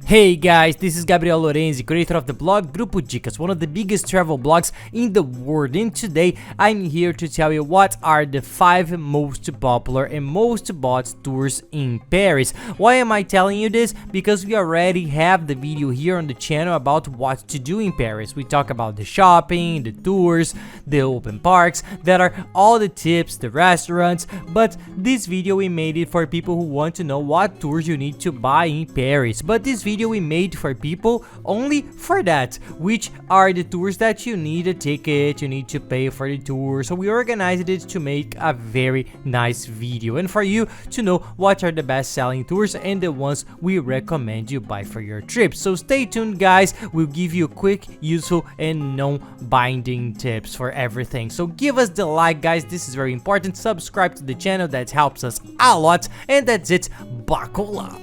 Hey guys, this is Gabriel Lorenzi, creator of the blog Grupo Dicas, one of the biggest travel blogs in the world, and today I'm here to tell you what are the 5 most popular and most bought tours in Paris. Why am I telling you this? Because we already have the video here on the channel about what to do in Paris. We talk about the shopping, the tours, the open parks, that are all the tips, the restaurants, but this video we made it for people who want to know what tours you need to buy in Paris. But this video we made for people only for that, which are the tours that you need a ticket, you need to pay for the tour. So we organized it to make a very nice video and for you to know what are the best selling tours and the ones we recommend you buy for your trip. So stay tuned guys, we'll give you quick, useful and non-binding tips for everything. So give us the like guys, this is very important, subscribe to the channel, that helps us a lot, and that's it, buckle up.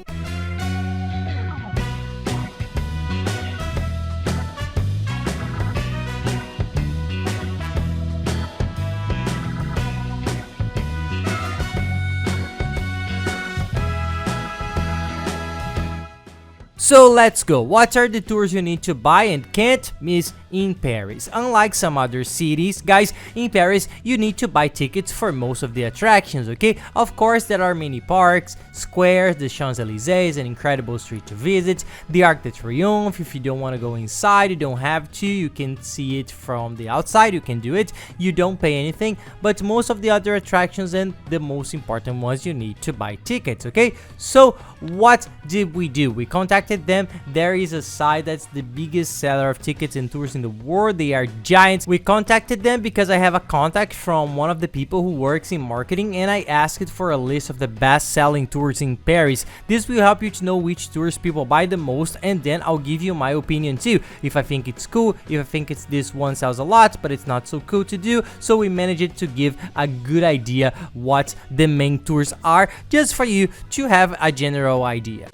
So let's go. What are the tours you need to buy and can't miss in Paris? Unlike some other cities, guys, in Paris you need to buy tickets for most of the attractions, okay? Of course, there are many parks, squares, the Champs-Élysées, an incredible street to visit, the Arc de Triomphe. If you don't want to go inside, you don't have to, you can see it from the outside, you can do it, you don't pay anything, but most of the other attractions and the most important ones you need to buy tickets, okay? So what did we do? We contacted them. There is a site that's the biggest seller of tickets and tours in the world. They are giants. We contacted them because I have a contact from one of the people who works in marketing, and I asked for a list of the best selling tours in Paris. This will help you to know which tours people buy the most, and then I'll give you my opinion too. If I think it's cool, if I think it's this one sells a lot but it's not so cool to do. So we managed to give a good idea what the main tours are, just for you to have a general idea.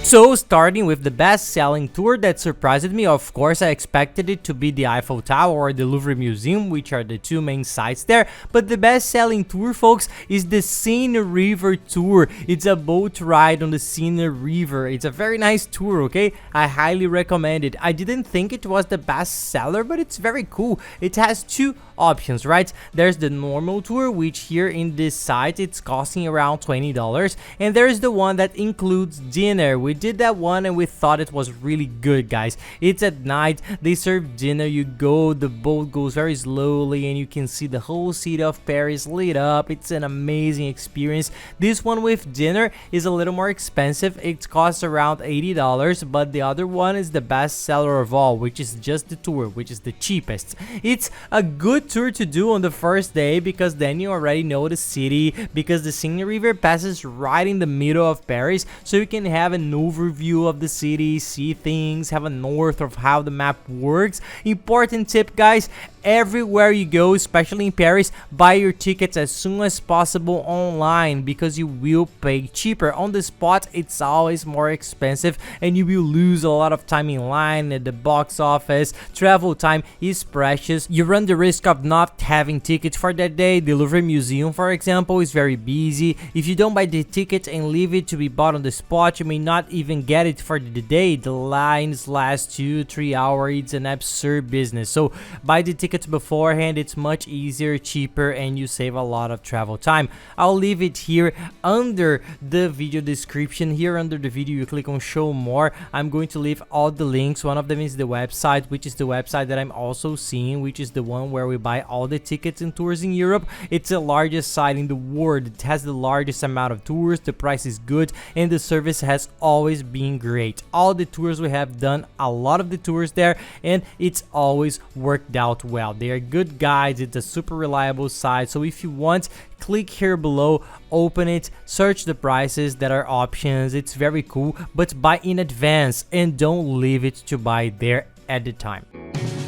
So starting with the best selling tour that surprised me, of course I expected it to be the Eiffel Tower or the Louvre Museum, which are the two main sites there, but the best selling tour folks is the Seine River tour. It's a boat ride on the Seine River. It's a very nice tour, okay? I highly recommend it. I didn't think it was the best seller, but it's very cool. It has two options, right? There's the normal tour, which here in this site it's costing around $20, and there's the one that includes dinner. We did that one and we thought it was really good guys. It's at night, they serve dinner, you go, the boat goes very slowly and you can see the whole city of Paris lit up. It's an amazing experience. This one with dinner is a little more expensive, it costs around $80, but the other one is the best seller of all, which is just the tour, which is the cheapest. It's a good tour to do on the first day because then you already know the city, because the Seine River passes right in the middle of Paris, so you can have an overview of the city, see things, have a north of how the map works. Important tip guys, everywhere you go, especially in Paris, buy your tickets as soon as possible online because you will pay cheaper. On the spot it's always more expensive and you will lose a lot of time in line at the box office. Travel time is precious. You run the risk of not having tickets for that day. The Louvre Museum, for example, is very busy. If you don't buy the ticket and leave it to be bought on the spot, you may not even get it for the day. The lines last 2-3 hours. It's an absurd business. So buy the tickets beforehand. It's much easier, cheaper, and you save a lot of travel time. I'll leave it here under the video description. Here under the video you click on show more. I'm going to leave all the links. One of them is the website, which is the website that I'm also seeing, which is the one where we buy all the tickets and tours in Europe. It's the largest site in the world. It has the largest amount of tours, the price is good, and the service has always been great. All the tours we have done, a lot of the tours there, and it's always worked out well. They are good guides, it's a super reliable site, so if you want, click here below, open it, search the prices, that are options. It's very cool, but buy in advance and don't leave it to buy there at the time.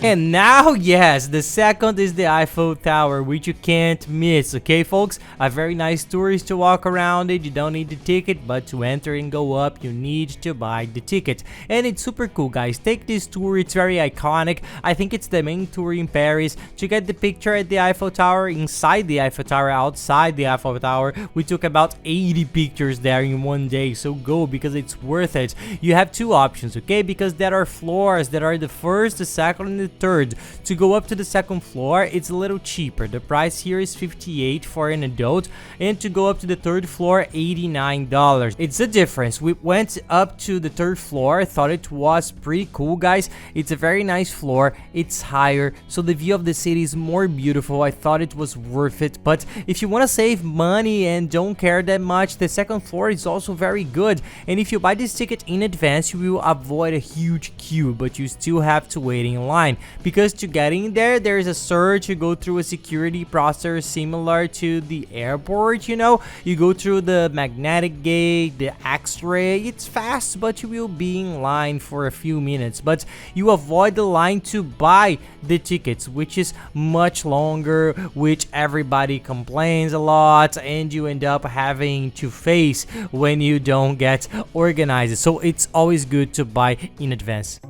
And now, yes, the second is the Eiffel Tower, which you can't miss, okay, folks? A very nice tour to walk around it. You don't need the ticket, but to enter and go up, you need to buy the ticket. And it's super cool, guys. Take this tour. It's very iconic. I think it's the main tour in Paris. To get the picture at the Eiffel Tower, inside the Eiffel Tower, outside the Eiffel Tower, we took about 80 pictures there in one day. So go, because it's worth it. You have two options, okay? Because there are floors that are the first, the second, and the third. To go up to the second floor, it's a little cheaper. The price here is $58 for an adult, and to go up to the third floor, $89. It's a difference. We went up to the third floor. I thought it was pretty cool, guys. It's a very nice floor. It's higher, so the view of the city is more beautiful. I thought it was worth it. But if you want to save money and don't care that much, the second floor is also very good. And if you buy this ticket in advance, you will avoid a huge queue, but you still have to wait in line. Because to get in there is a search. You go through a security process similar to the airport, you know. You go through the magnetic gate, the x-ray. It's fast, but you will be in line for a few minutes. But you avoid the line to buy the tickets, which is much longer, which everybody complains a lot, and you end up having to face when you don't get organized. So it's always good to buy in advance.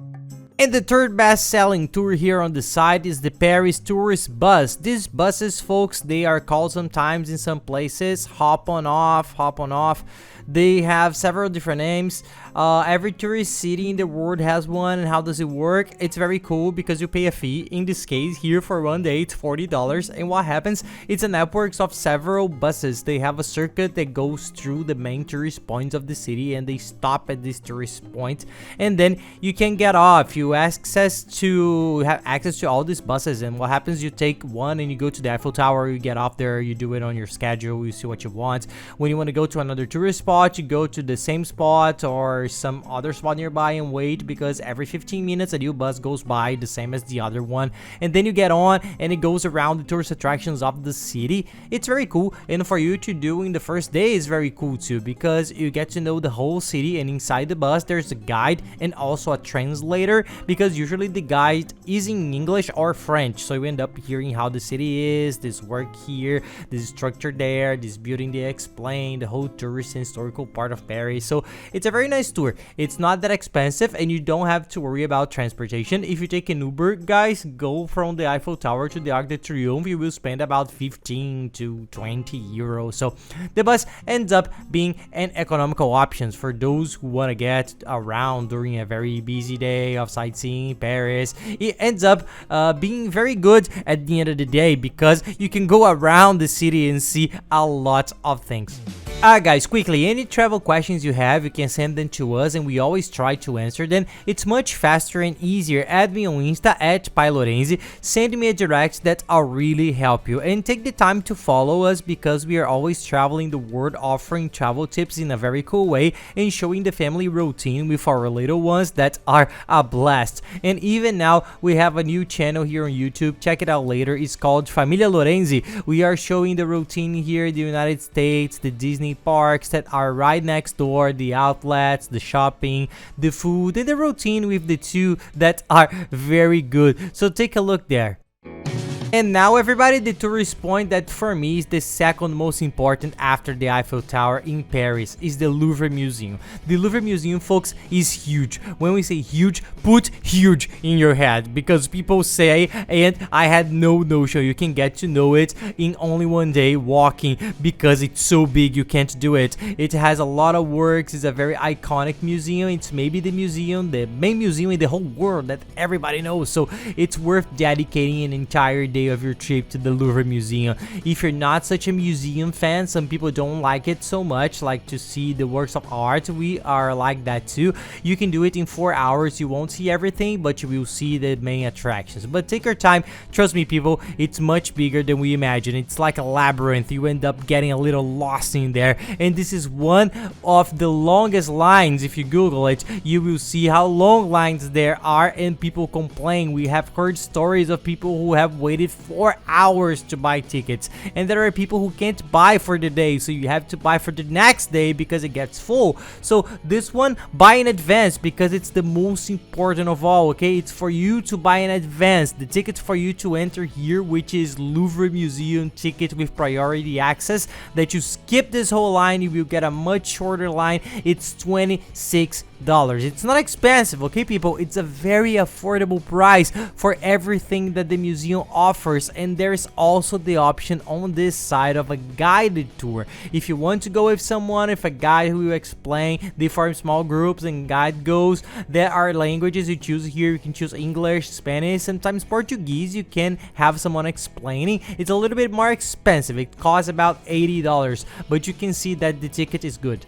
And the third best selling tour here on the site is the Paris Tourist Bus. These buses, folks, they are called sometimes in some places hop on off, hop on off. They have several different names. Every tourist city in the world has one. And how does it work? It's very cool because you pay a fee. In this case here, for one day, it's $40. And what happens? It's a network of several buses. They have a circuit that goes through the main tourist points of the city, and they stop at this tourist point. And then you can get off. You have access to all these buses. And what happens? You take one and you go to the Eiffel Tower. You get off there. You do it on your schedule. You see what you want. When you want to go to another tourist spot, you go to the same spot or some other spot nearby and wait, because every 15 minutes a new bus goes by, the same as the other one. And then you get on and it goes around the tourist attractions of the city. It's very cool, and for you to do in the first day is very cool too, because you get to know the whole city. And inside the bus there's a guide and also a translator, because usually the guide is in English or French, so you end up hearing how the city is, this work here, this structure there, this building they explain, the whole tourist and historical part of Paris. So it's a very nice tour. It's not that expensive, and you don't have to worry about transportation. If you take an Uber, guys, go from the Eiffel Tower to the Arc de Triomphe, you will spend about 15 to 20 euros. So the bus ends up being an economical option for those who want to get around during a very busy day of sightseeing in Paris. It ends up being very good at the end of the day, because you can go around the city and see a lot of things. Guys, quickly, any travel questions you have, you can send them to us and we always try to answer them. It's much faster and easier. Add me on Insta at @PaiLorenzi. Send me a direct, that I'll really help you. And take the time to follow us, because we are always traveling the world, offering travel tips in a very cool way and showing the family routine with our little ones that are a blast. And even now, we have a new channel here on YouTube. Check it out later. It's called Família Lorenzi. We are showing the routine here in the United States, the Disney parks that are right next door, the outlets, the shopping, the food, and the routine with the two that are very good. So take a look there. And now, everybody, the tourist point that for me is the second most important after the Eiffel Tower in Paris is the Louvre Museum. The Louvre Museum, folks, is huge. When we say huge, put huge in your head, because people say, and I had no notion, you can get to know it in only one day walking, because it's so big you can't do it. It has a lot of works. It's a very iconic museum. It's maybe the main museum in the whole world that everybody knows. So it's worth dedicating an entire day of your trip to the Louvre Museum. If you're not such a museum fan, some people don't like it so much, like to see the works of art. We are like that too. You can do it in 4 hours. You won't see everything, but you will see the main attractions. But take your time. Trust me, people, it's much bigger than we imagine. It's like a labyrinth. You end up getting a little lost in there. And this is one of the longest lines. If you Google it, you will see how long lines there are, and people complain. We have heard stories of people who have waited need 4 hours to buy tickets, and there are people who can't buy for the day, so you have to buy for the next day because it gets full. So this one, buy in advance because it's the most important of all, okay? It's for you to buy in advance. The tickets for you to enter here, which is Louvre Museum ticket with priority access, that you skip this whole line, you will get a much shorter line. It's $26. It's not expensive, okay, people? It's a very affordable price for everything that the museum offers. And there's also the option on this side of a guided tour. If you want to go with someone, if a guide who will explain, they form small groups and guide goes. There are languages you choose here. You can choose English, Spanish, sometimes Portuguese. You can have someone explaining. It's a little bit more expensive. It costs about $80, but you can see that the ticket is good.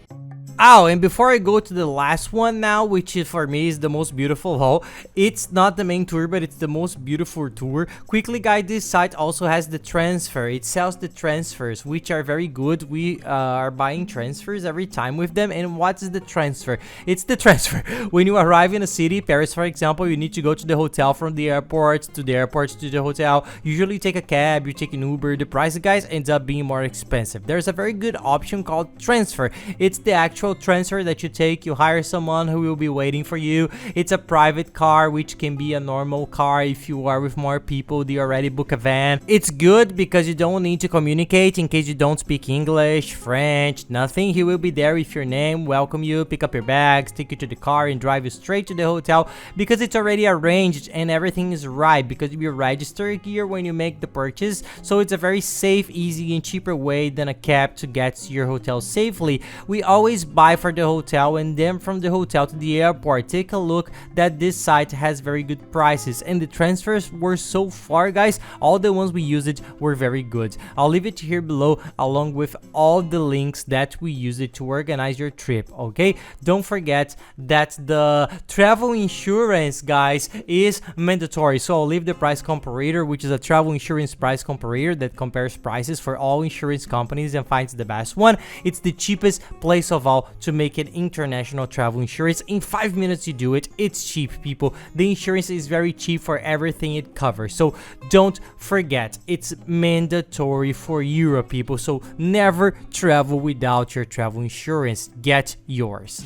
Oh, and before I go to the last one now, which is for me is the most beautiful of all, it's not the main tour, but it's the most beautiful tour. Quickly, guys, this site also has the transfer. It sells the transfers, which are very good. We are buying transfers every time with them. And what is the transfer? It's the transfer. When you arrive in a city, Paris, for example, you need to go to the hotel from the airport to the airport to the hotel. Usually you take a cab, you take an Uber. The price, guys, ends up being more expensive. There's a very good option called transfer. It's the actual transfer that you take. You hire someone who will be waiting for you. It's a private car, which can be a normal car. If you are with more people, they already book a van. It's good because you don't need to communicate in case you don't speak English, French, nothing. He will be there with your name, welcome you, pick up your bags, take you to the car, and drive you straight to the hotel because it's already arranged and everything is right because you register here when you make the purchase. So it's a very safe, easy, and cheaper way than a cab to get to your hotel safely. We always buy for the hotel and then from the hotel to the airport. Take a look that this site has very good prices, and the transfers were so far, guys, all the ones we used were very good. I'll leave it here below along with all the links that we used it to organize your trip, okay? Don't forget that the travel insurance, guys, is mandatory. So I'll leave the price comparator, which is a travel insurance price comparator that compares prices for all insurance companies and finds the best one. It's the cheapest place of all to make it international travel insurance. In 5 minutes you do it. It's cheap, people. The insurance is very cheap for everything it covers. So don't forget, it's mandatory for Europe, people. So never travel without your travel insurance. Get yours.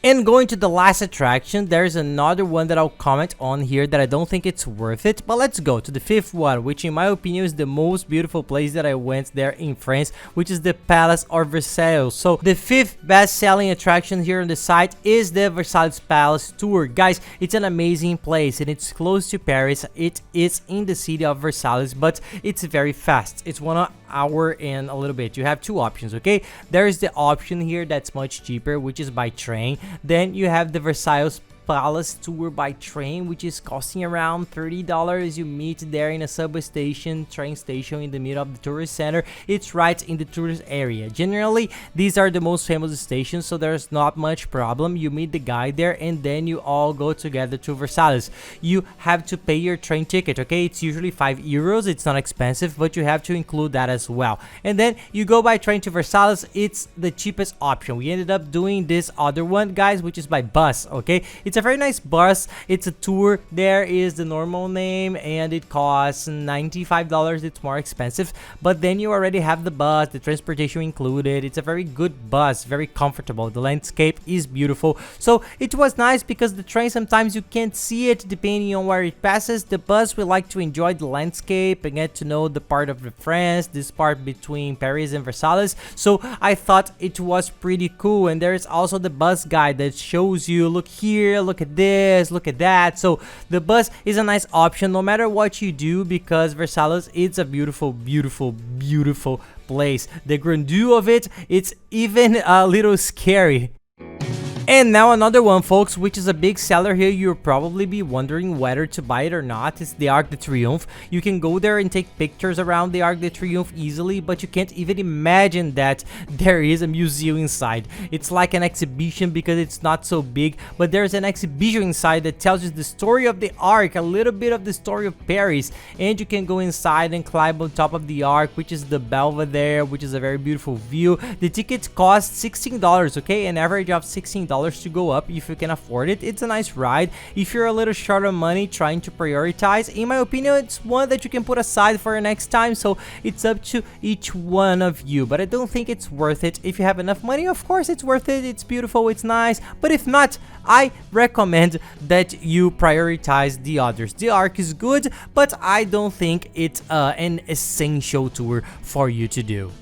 And going to the last attraction, there's another one that I'll comment on here that I don't think it's worth it, but let's go to the fifth one, which in my opinion is the most beautiful place that I went there in France, which is the Palace of Versailles. So the fifth best-selling attraction here on the site is the Versailles Palace tour. Guys, it's an amazing place and it's close to Paris. It is in the city of Versailles, but it's very fast. It's 1 hour and a little bit. You have two options, okay? There's the option here that's much cheaper, which is by train. Then you have the Versailles Palace tour by train, which is costing around $30. You meet there in a subway station, train station in the middle of the tourist center. It's right in the tourist area. Generally, these are the most famous stations, so there's not much problem. You meet the guy there and then you all go together to Versailles. You have to pay your train ticket, okay? It's usually €5. It's not expensive, but you have to include that as well. And then you go by train to Versailles. It's the cheapest option. We ended up doing this other one, guys, which is by bus, okay? It's a very nice bus. It's a tour. There is the normal name and it costs $95. It's more expensive, but then you already have the bus, the transportation included. It's a very good bus, very comfortable. The landscape is beautiful. So it was nice because the train sometimes you can't see it depending on where it passes. The bus, we like to enjoy the landscape and get to know the part of the France, this part between Paris and Versailles. So I thought it was pretty cool. And there is also the bus guide that shows you, look here, look at this, look at that. So the bus is a nice option no matter what you do, because Versailles is a beautiful, beautiful, beautiful place. The grandeur of it, it's even a little scary. And now another one, folks, which is a big seller here. You'll probably be wondering whether to buy it or not. It's the Arc de Triomphe. You can go there and take pictures around the Arc de Triomphe easily, but you can't even imagine that there is a museum inside. It's like an exhibition because it's not so big, but there's an exhibition inside that tells you the story of the Arc, a little bit of the story of Paris, and you can go inside and climb on top of the Arc, which is the Belvedere, which is a very beautiful view. The tickets cost $16, okay? An average of $16 $100 to go up if you can afford it. It's a nice ride. If you're a little short on money trying to prioritize, in my opinion, it's one that you can put aside for next time, so it's up to each one of you, but I don't think it's worth it. If you have enough money, of course it's worth it, it's beautiful, it's nice, but if not, I recommend that you prioritize the others. The Arc is good, but I don't think it's an essential tour for you to do.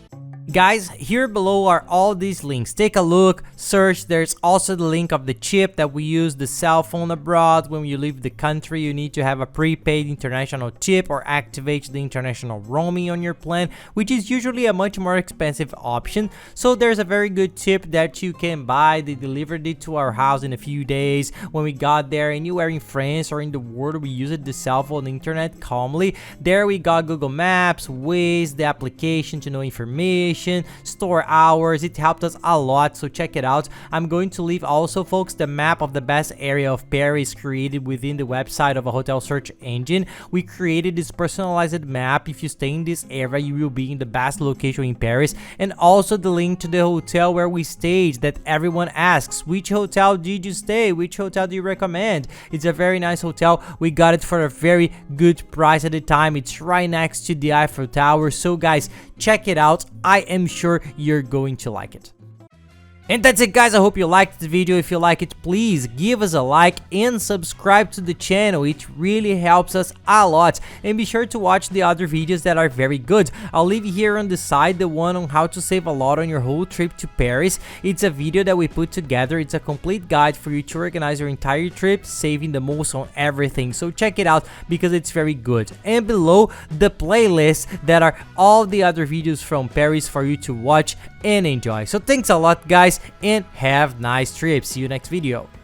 Guys, here below are all these links. Take a look, search. There's also the link of the chip that we use, the cell phone abroad. When you leave the country, you need to have a prepaid international chip or activate the international roaming on your plan, which is usually a much more expensive option. So there's a very good tip that you can buy. They delivered it to our house in a few days. When we got there, anywhere in France or in the world, we used the cell phone internet calmly. There we got Google Maps, Waze, the application to know information, store hours. It helped us a lot, so check it out. I'm going to leave also, folks, the map of the best area of Paris created within the website of a hotel search engine. We created this personalized map. If you stay in this area, you will be in the best location in Paris, and also the link to the hotel where we stayed that everyone asks, which hotel did you stay, which hotel do you recommend? It's a very nice hotel. We got it for a very good price at the time. It's right next to the Eiffel Tower, so guys, check it out. I am sure you're going to like it. And that's it, guys. I hope you liked the video. If you like it, please give us a like and subscribe to the channel. It really helps us a lot. And be sure to watch the other videos that are very good. I'll leave here on the side the one on how to save a lot on your whole trip to Paris. It's a video that we put together. It's a complete guide for you to organize your entire trip, saving the most on everything. So check it out because it's very good. And below, the playlist that are all the other videos from Paris for you to watch and enjoy. So thanks a lot, guys, and have nice trips. See you next video.